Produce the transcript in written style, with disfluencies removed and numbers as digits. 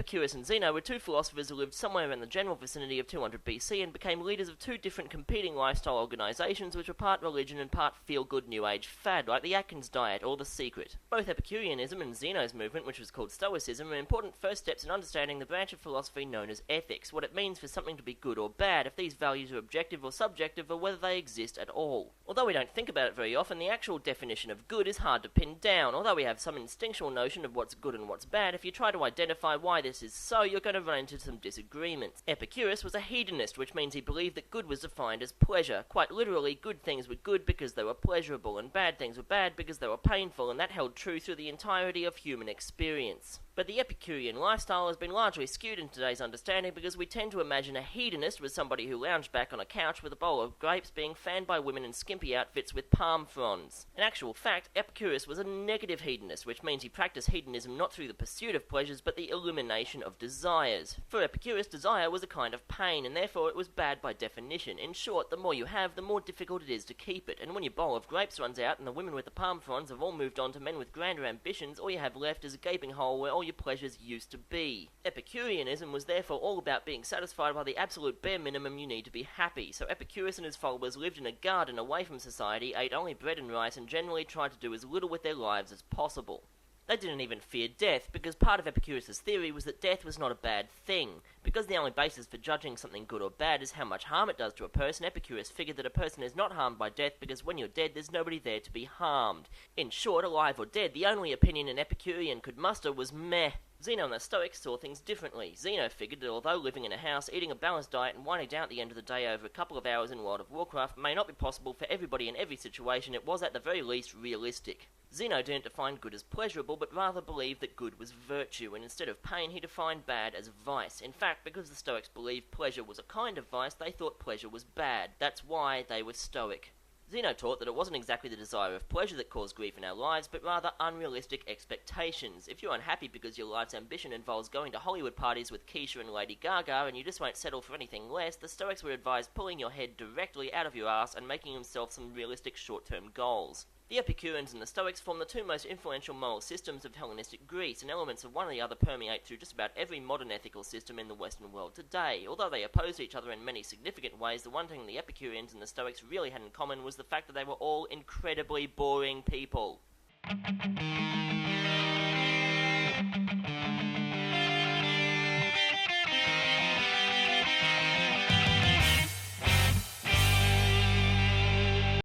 Epicurus and Zeno were two philosophers who lived somewhere in the general vicinity of 200 BC and became leaders of two different competing lifestyle organisations which were part religion and part feel-good new age fad, like the Atkins diet or The Secret. Both Epicureanism and Zeno's movement, which was called Stoicism, are important first steps in understanding the branch of philosophy known as ethics, what it means for something to be good or bad, if these values are objective or subjective, or whether they exist at all. Although we don't think about it very often, the actual definition of good is hard to pin down. Although we have some instinctual notion of what's good and what's bad, if you try to identify why this is so, you're going to run into some disagreements. Epicurus was a hedonist, which means he believed that good was defined as pleasure. Quite literally, good things were good because they were pleasurable, and bad things were bad because they were painful, and that held true through the entirety of human experience. But the Epicurean lifestyle has been largely skewed in today's understanding because we tend to imagine a hedonist was somebody who lounged back on a couch with a bowl of grapes being fanned by women in skimpy outfits with palm fronds. In actual fact, Epicurus was a negative hedonist, which means he practiced hedonism not through the pursuit of pleasures but the elimination of desires. For Epicurus, desire was a kind of pain, and therefore it was bad by definition. In short, the more you have, the more difficult it is to keep it, and when your bowl of grapes runs out and the women with the palm fronds have all moved on to men with grander ambitions, all you have left is a gaping hole where all your pleasures used to be. Epicureanism was therefore all about being satisfied by the absolute bare minimum you need to be happy, so Epicurus and his followers lived in a garden away from society, ate only bread and rice, and generally tried to do as little with their lives as possible. They didn't even fear death, because part of Epicurus' theory was that death was not a bad thing. Because the only basis for judging something good or bad is how much harm it does to a person, Epicurus figured that a person is not harmed by death because when you're dead, there's nobody there to be harmed. In short, alive or dead, the only opinion an Epicurean could muster was meh. Zeno and the Stoics saw things differently. Zeno figured that although living in a house, eating a balanced diet, and winding down at the end of the day over a couple of hours in World of Warcraft may not be possible for everybody in every situation, it was at the very least realistic. Zeno didn't define good as pleasurable, but rather believed that good was virtue, and instead of pain, he defined bad as vice. In fact, because the Stoics believed pleasure was a kind of vice, they thought pleasure was bad. That's why they were Stoic. Zeno taught that it wasn't exactly the desire of pleasure that caused grief in our lives, but rather unrealistic expectations. If you're unhappy because your life's ambition involves going to Hollywood parties with Keisha and Lady Gaga and you just won't settle for anything less, the Stoics would advise pulling your head directly out of your ass and making yourself some realistic short-term goals. The Epicureans and the Stoics form the two most influential moral systems of Hellenistic Greece, and elements of one or the other permeate through just about every modern ethical system in the Western world today. Although they opposed each other in many significant ways, the one thing the Epicureans and the Stoics really had in common was the fact that they were all incredibly boring people.